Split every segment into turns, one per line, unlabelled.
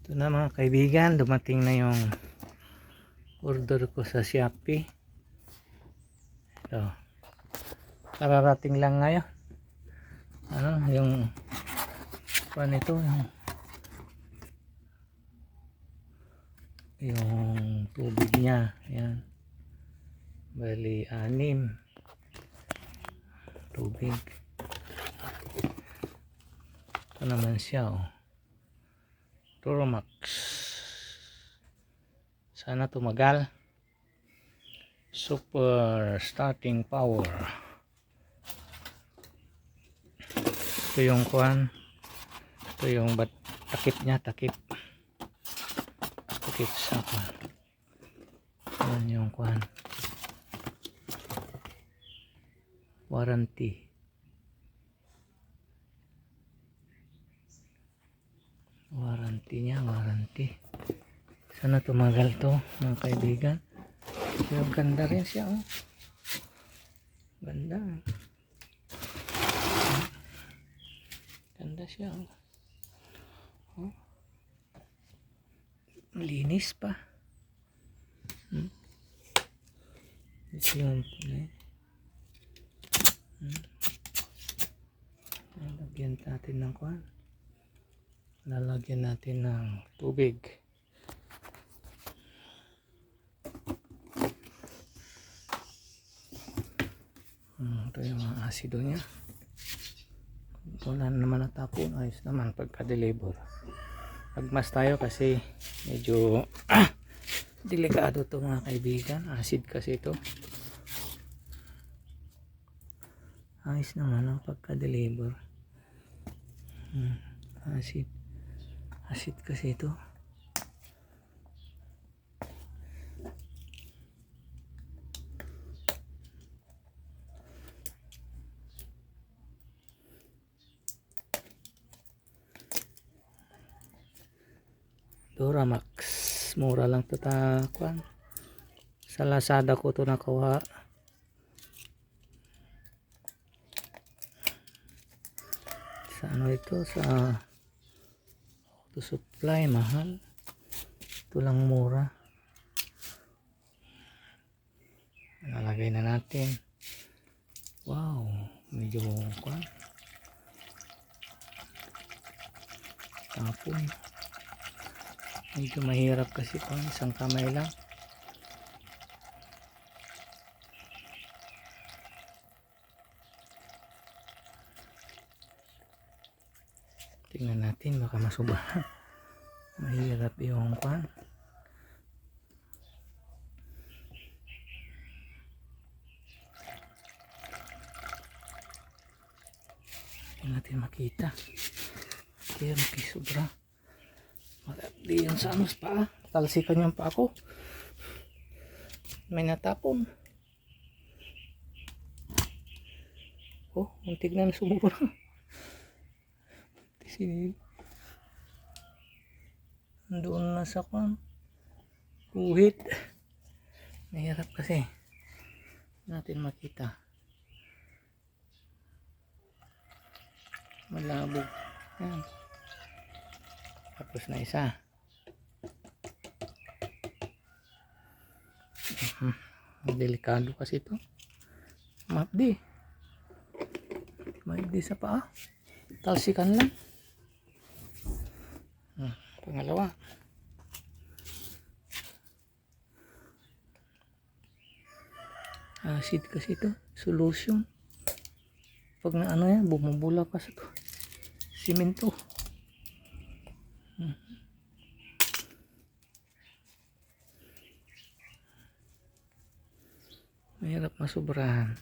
Ito na mga kaibigan, dumating na yung order ko sa Shopee. Ito, kararating lang ngayon. Yung pan ito, yung tubig niya, ayan, bali 6 tubig. Ito naman siya, Turomax. Sana tumagal. Super starting power. Ito yung kuan. Ito yung takip niya, takip sa kuan. Yan yung kuan. Warranty. Warranty. Sana tumagal to mga kaibigan. Yung ganda rin siya, ganda. Ganda siya, linis pa. Ito yung lalagyan natin ng kuan. Lalagyan natin ng tubig. Ito yung mga asido niya. Wala naman natapon. Ayos naman pagka-deliver. Pagmas tayo kasi medyo delikado to mga kaibigan. Acid kasi ito. Ayos naman ang pagka-deliver. Acid kasi ito. Duramax, mura lang to kuan. Sa Lazada ko to nakuha. Sa ito, sa auto supply, mahal. Ito lang mura. Nalagay na natin. Wow, medyo kuan. Tapon. Medyo mahirap kasi kuan, isang kamay lang. Tingnan natin baka masubahan. Mahirap yung kuan. Hindi natin makita. Kaya makisubra. Di yan sa pa. Talsikan yung pa ako. May natapon. Muntik na sumubra. Doon na sa kwan. Uhit. Mahirap kasi. Natin makita. Malabo. Yan. Tapos na isa. Delikado kasi ito. Mapdi sa paa. Talsikan lang. Pangalawa. Acid kasi ito. Solution. Pag na yan, bumubula pa sa ito. Simento. Mahirap masubrahan.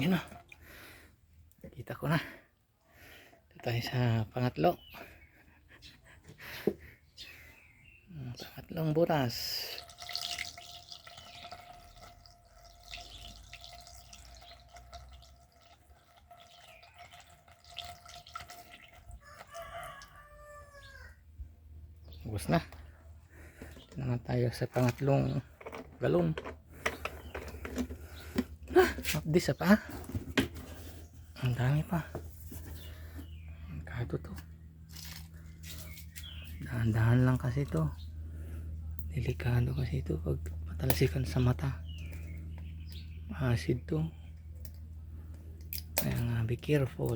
Yun na. Kita ko na. Ito tayo sa pangatlong butas. Tapos na. Naman tayo sa pangatlong galon. Mapdi sa pa. Ang dami pa. Kado to. Dahan-dahan lang kasi to. Delikado kasi to pag matalsikan sa mata. Acid to. Kaya nga, be careful.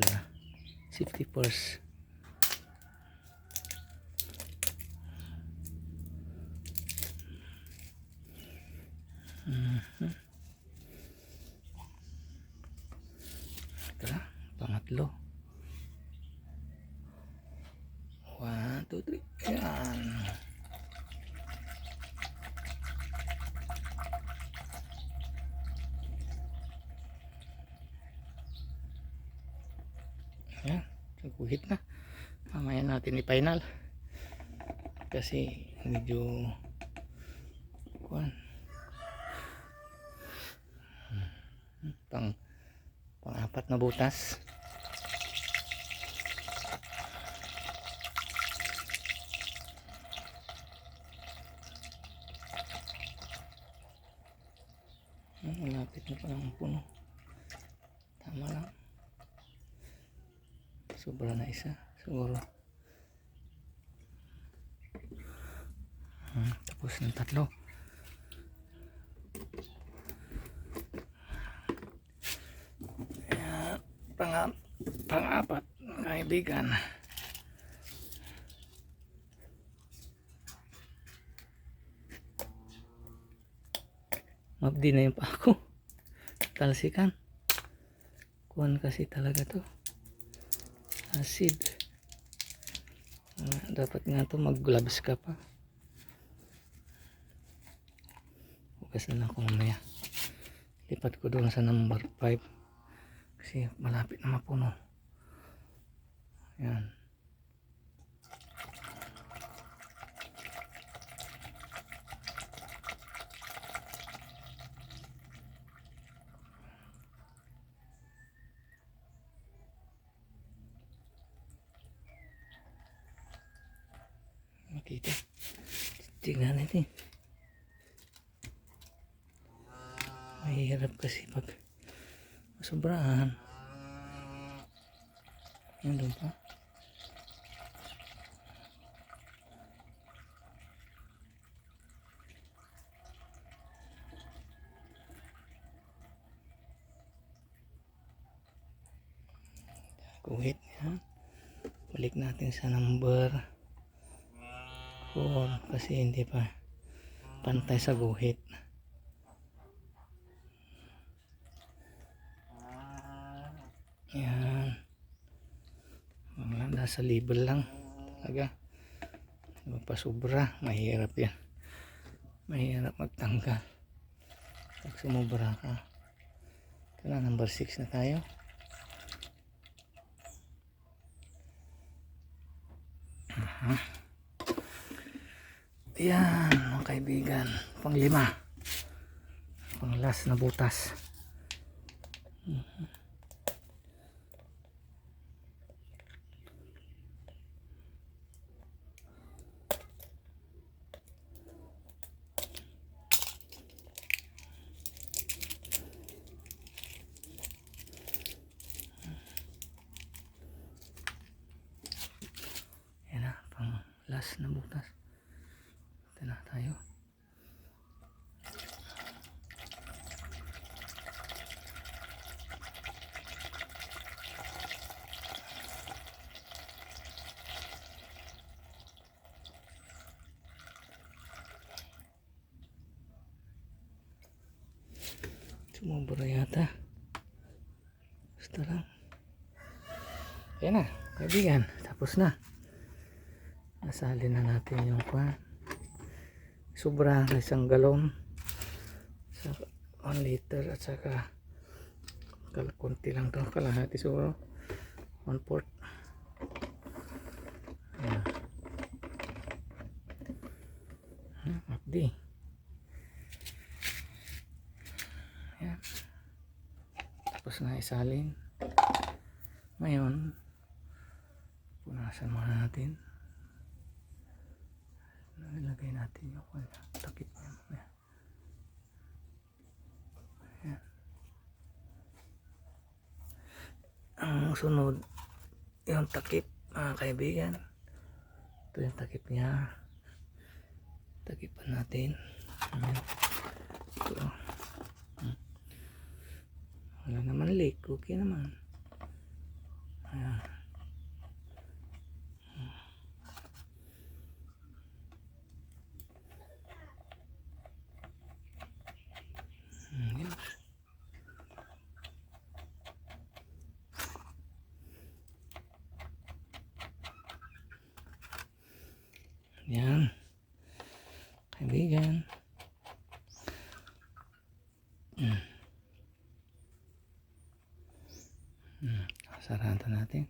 Safety first. Ito na, pangatlo. 1, 2, 3. Ayan. Ayan, guhit na. Mamaya natin i-final. Kasi medyo pang-apat na butas. Malapit na pa ng puno. Tama lang. Sobra na isa siguro. Tapos ng tatlo. Ayan, pang-apat kaibigan. Mabdi na yung pa ako. Talsikan. Kuhan kasi talaga to. Acid. Dapat nga to mag-gloves ka pa. Hugas na lang ako mamaya. Lipat ko doon sa number 5. Kasi malapit na mapuno. Yan. Makita. Tingnan natin. Mahirap kasi pag sobrahan. Yan doon pa. Guhit yan. Balik natin sa number 4 kasi hindi pa pantay sa guhit. Yan. Nasa label lang talaga. Magpasobra, mahirap yan. Mahirap magtanggal pag sumubra ka. Ito na, number 6 na tayo. Yan mga kaibigan, pang 5, pang last na butas. Yan na, pang last na butas. Ito na tayo. Sumubra yata. Basta lang. Ayan na, kaibigan. Tapos na. Nasalin na natin yung sobra na isang galon sa 1 liter at saka konti lang to, kalahati siguro 1/4. Ayan. Abdi. Ayan. Tapos na isalin. Ngayon punasan muna natin. Ilagay natin yung takip niya. Ayan. Ang sunod yung takip mga kaibigan. Ito yung takip niya. Takipan natin. Ayan. Ito. Wala naman leak. Okay naman. Ayan. Ayan. Ayan. Kaibigan. Sarado natin.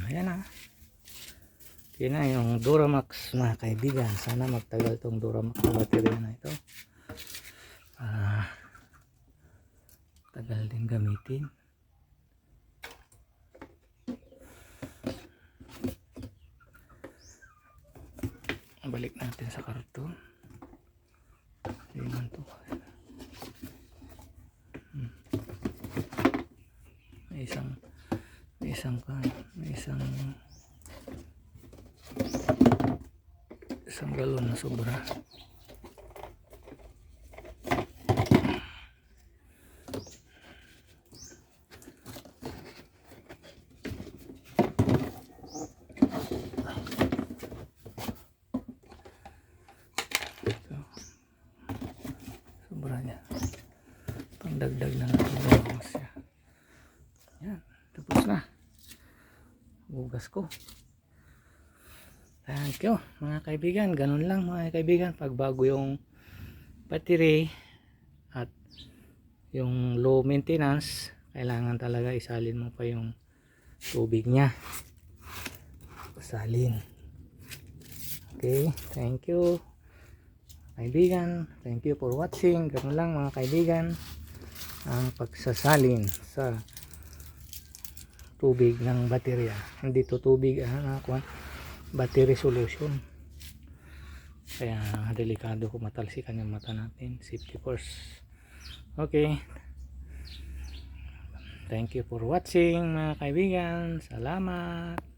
Ayan na. Yun na yung Duramax mga kaibigan. Sana magtagal tong Duramax na baterya na ito. Tagal din gamitin. Balik natin sa karton. Tingnan to. May isang galon na sobra. Sobra niya. Pangdagdag na natin siya. Yan, tapos na. Bugas ko. Thank you mga kaibigan. Ganun lang mga kaibigan. Pag bago yung battery at yung low maintenance, kailangan talaga isalin mo pa yung tubig niya. Salin. Okay, thank you kaibigan. Thank you for watching. Ganun lang mga kaibigan ang pagsasalin sa tubig ng baterya. Hindi to tubig battery solution. Kaya delikado kung matalsikan yung mata natin. Safety first. Okay. Thank you for watching mga kaibigan. Salamat.